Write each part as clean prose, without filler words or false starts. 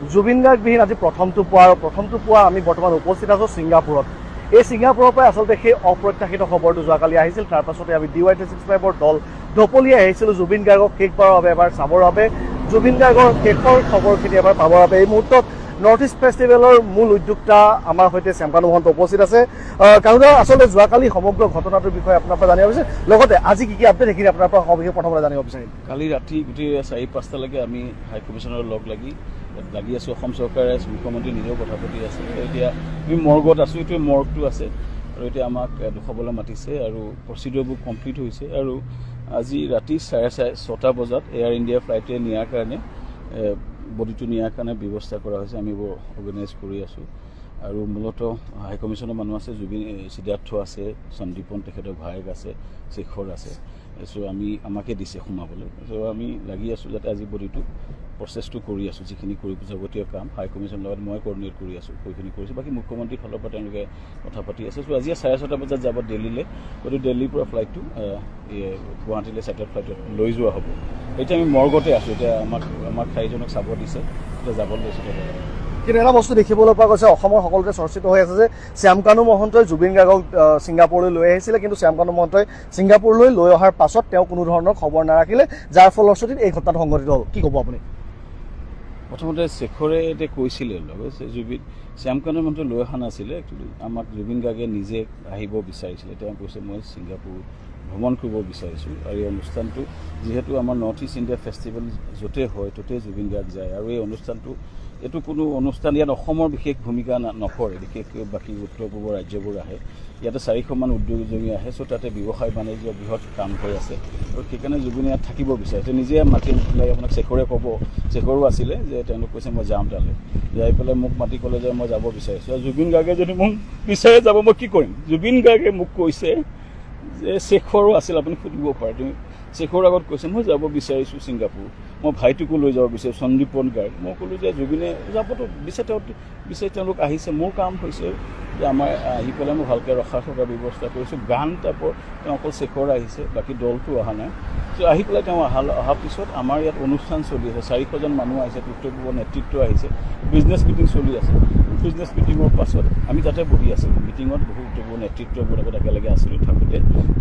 জুবিন গাৰ্গবিহীন আজি প্ৰথমটো পুৱা আমি বৰ্তমান উপস্থিত আছোঁ ছিংগাপুৰত। এই ছিংগাপুৰৰ পৰা আচলতে সেই অপ্ৰত্যাশিত খবৰটো যোৱাকালি আহিছিল। তাৰ পাছতে আমি DY365 দল ঢপলিয়াই আহিছিলোঁ জুবিন গাৰ্গক শেষবাৰৰ বাবে এবাৰ চাবৰ বাবে, জুবিন গাৰ্গৰ শেষৰ খবৰখিনি এবাৰ পাবৰ বাবে। এই মুহূৰ্তত নৰ্থ ইষ্ট ফেষ্টিভেলৰ মূল উদ্যোক্তা আমাৰ সৈতে শ্যামকানু মহন্ত উপস্থিত আছে। কানুদা, আচলতে যোৱাকালি সমগ্ৰ ঘটনাটোৰ বিষয়ে আপোনাৰ পৰা জানিব বিচাৰিম, লগতে আজি কি আপডেট সেইখিনি আপোনাৰ পৰা সবিশেষ প্ৰথমতে জানিব বিচাৰিম। কালি ৰাতি গোটেই 4-5টালৈকে আমি হাই কমিশ্যনৰ লাগি আছোঁ। অসম চৰকাৰে মুখ্যমন্ত্ৰী নিজেও কথা পাতি আছে। এতিয়া আমি মৰ্গত আছোঁ, এইটোৱে মৰ্গটো আছে আৰু এতিয়া আমাক দেখুৱাবলৈ মাতিছে আৰু প্ৰচিডিঅ'ৰবোৰ কমপ্লিট হৈছে। আৰু আজি ৰাতি 6:30 বজাত এয়াৰ ইণ্ডিয়া ফ্লাইটে নিয়াৰ কাৰণে বডিটো নিয়াৰ কাৰণে ব্যৱস্থা কৰা হৈছে। আমি বৰ অৰ্গেনাইজ কৰি আছোঁ আৰু মূলতঃ হাই কমিশ্যনৰ মানুহ আছে, জুবিন সিদ্ধাৰ্থ আছে, সন্দীপন তেখেতৰ ভায়েক আছে, শেখৰ আছে। চ' আমাকে দিছে সোমাবলৈ। চ' আমি লাগি আছোঁ যাতে আজি বডিটো প্ৰচেছটো কৰি আছোঁ, যিখিনি কৰিব যাৱতীয় কাম হাই কমিশ্যনৰ লগত মই কৰ্ডিনেট কৰি আছোঁ, সেইখিনি কৰিছোঁ। বাকী মুখ্যমন্ত্ৰীৰ ফালৰ পৰা তেওঁলোকে কথা পাতি আছে। চ' আজি 6:30 বজাত যাব দিল্লীলৈ, গতিকে দিল্লীৰ পৰা ফ্লাইটটো গুৱাহাটীলৈ ছেটেলাইট ফ্লাইটত লৈ যোৱা হ'ব। এতিয়া আমি মৰ্গতে আছোঁ। এতিয়া আমাক 4জনক চাব দিছে, এতিয়া যাব লৈছোঁ। কিন্তু এটা বস্তু দেখিবলৈ পোৱা গৈছে, অসমৰ সকলোতে চৰ্চিত হৈ আছে যে শ্যামকানু মহন্তই জুবিন গাৰ্গক ছিংগাপুৰলৈ লৈ আহিছিলে, কিন্তু শ্যামকানু মহন্তই ছিংগাপুৰলৈ লৈ অহাৰ পাছত তেওঁ কোনো ধৰণৰ খবৰ নাৰাখিলে, যাৰ ফলশ্ৰুতিত এই ঘটনাটো সংঘটিত হ'ল। কি ক'ব আপুনি? প্ৰথমতে শেখৰে এতিয়া কৈছিলে শ্যামকানু মহন্তই লৈ অহা নাছিলে। একচুৱেলি আমাক জুবিন গাৰ্গে নিজে আহিব বিচাৰিছিলে। তেওঁ কৈছে মই ছিংগাপুৰ ভ্ৰমণ কৰিব বিচাৰিছোঁ আৰু এই অনুষ্ঠানটো যিহেতু আমাৰ নৰ্থ ইষ্ট ইণ্ডিয়া ফেষ্টিভেল য'তে হয় ত'তেই জুবিন গাৰ্গ যায় আৰু এই অনুষ্ঠানটো এইটো কোনো অনুষ্ঠান ইয়াত অসমৰ বিশেষ ভূমিকা নকৰে, বিশেষকৈ বাকী উত্তৰ পূবৰ ৰাজ্যবোৰ আহে। ইয়াতে 400মান উদ্যোগী আহে। চ' তাতে ব্যৱসায় বাণিজ্য বৃহৎ কাম হৈ আছে আৰু সেইকাৰণে জুবিনে ইয়াত থাকিব বিচাৰে। তেওঁ নিজে মাতি পেলাই আপোনাক শেখৰে ক'ব, শেখৰো আছিলে যে তেওঁলোক কৈছে মই যাম তালৈ, যাই পেলাই মোক মাতি ক'লে যে মই যাব বিচাৰিছোঁ। আৰু জুবিন গাৰ্গে যদি মোক বিচাৰে যাব, মই কি কৰিম? জুবিন গাৰ্গে মোক কৈছে যে শেখৰো আছিল, আপুনি সুধিব পাৰে, তুমি শেখৰ আগত কৈছে মই যাব বিচাৰিছোঁ ছিংগাপুৰ, মই ভাইটোকো লৈ যাব বিচাৰিছোঁ সন্দীপন গাৰ্গ। মই ক'লোঁ যে জুবিনে যাবতো বিচাৰি তেওঁলোক আহিছে, মোৰ কাম হৈছে যে আমাৰ আহি পেলাই মই ভালকৈ ৰখাৰ ব্যৱস্থা কৰিছোঁ। গান টাইপৰ তেওঁ অকল শেখৰ আহিছে, বাকী দলটো অহা নাই। চ' আহি পেলাই তেওঁ অহাৰ পিছত আমাৰ ইয়াত অনুষ্ঠান চলি আছে, 400জন মানুহ আহিছে, উত্তৰ পূবৰ নেতৃত্ব আহিছে, বিজনেছ মিটিং চলি আছে। বিজনেছ মিটিঙৰ পাছত আমি তাতে বহি আছিলোঁ, মিটিঙত বহু উত্তৰ পূবৰ নেতৃত্ববোৰ লগত একেলগে আছিলোঁ।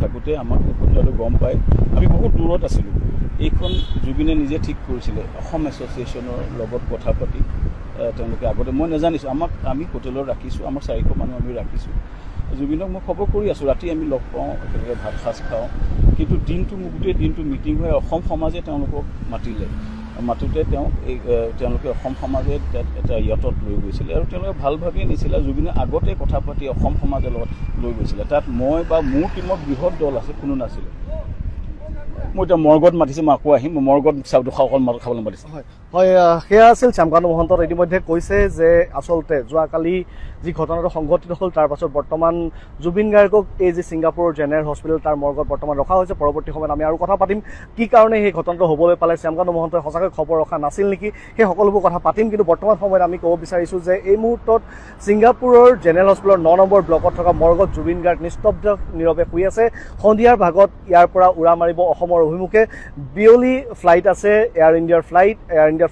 থাকোঁতে আমাক কথাটো গম পাই আমি বহুত দূৰত আছিলোঁ। এইখন জুবিনে নিজে ঠিক কৰিছিলে, অসম এছ'চিয়েশ্যনৰ লগত কথা পাতি তেওঁলোকে আগতে, মই নাজানিছোঁ, আমি হোটেলত ৰাখিছোঁ, আমাৰ 400 মানুহ আমি ৰাখিছোঁ। জুবিনক মই খবৰ কৰি আছোঁ, ৰাতি আমি লগ পাওঁ, একেলগে ভাত সাজ খাওঁ। কিন্তু গোটেই দিনটো মিটিং হৈ অসম সমাজে তেওঁলোকক মাতোতে তেওঁলোকে অসম সমাজে এটা য়টত লৈ গৈছিলে আৰু তেওঁলোকে ভাল ভাবিয়ে নিছিলে। জুবিনে আগতে কথা পাতি অসম সমাজৰ লগত লৈ গৈছিলে। তাত মই বা মোৰ টীমত বৃহৎ দল আছে, কোনো নাছিলে। মই এতিয়া মৰ্গত মাতিছে, মই আকৌ আহিম, মৰ্গত খাবলৈ মাতিছে। হয়, সেয়া আছিল শ্যামকানু মহন্ত। ইতিমধ্যে কৈছে যে আচলতে যোৱাকালি যি ঘটনাটো সংঘটিত হ'ল তাৰ পাছত বৰ্তমান জুবিন গাৰ্গক এই যি ছিংগাপুৰৰ জেনেৰেল হস্পিটেল তাৰ মৰ্গত বৰ্তমান ৰখা হৈছে। পৰৱৰ্তী সময়ত আমি আৰু কথা পাতিম, কি কাৰণে সেই ঘটনাটো হ'বলৈ পালে, শ্যামকানু মহন্তই সঁচাকৈ খবৰ ৰখা নাছিল নেকি, সেই সকলোবোৰ কথা পাতিম। কিন্তু বৰ্তমান সময়ত আমি ক'ব বিচাৰিছোঁ যে এই মুহূৰ্তত ছিংগাপুৰৰ জেনেৰেল হস্পিটেলৰ 9 নম্বৰ ব্লকত থকা মৰ্গত জুবিন গাৰ্গ নিস্তব্ধ নীৰৱে শুই আছে। সন্ধিয়াৰ ভাগত ইয়াৰ পৰা উৰা মাৰিব অসমৰ অভিমুখে। বিয়লি ফ্লাইট আছে, এয়াৰ ইণ্ডিয়াৰ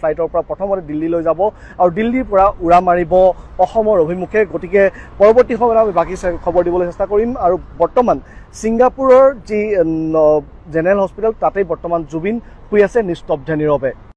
ফ্লাইটৰ পৰা প্ৰথমতে দিল্লীলৈ যাব আৰু দিল্লীৰ পৰা উৰা মাৰিব অসমৰ অভিমুখে। গতিকে পৰৱৰ্তী সময়ত আমি বাকী খবৰ দিবলৈ চেষ্টা কৰিম। আৰু বৰ্তমান ছিংগাপুৰৰ যি জেনেৰেল হস্পিটেল তাতেই বৰ্তমান জুবিন শুই আছে নিস্তব্ধ নীৰৱে।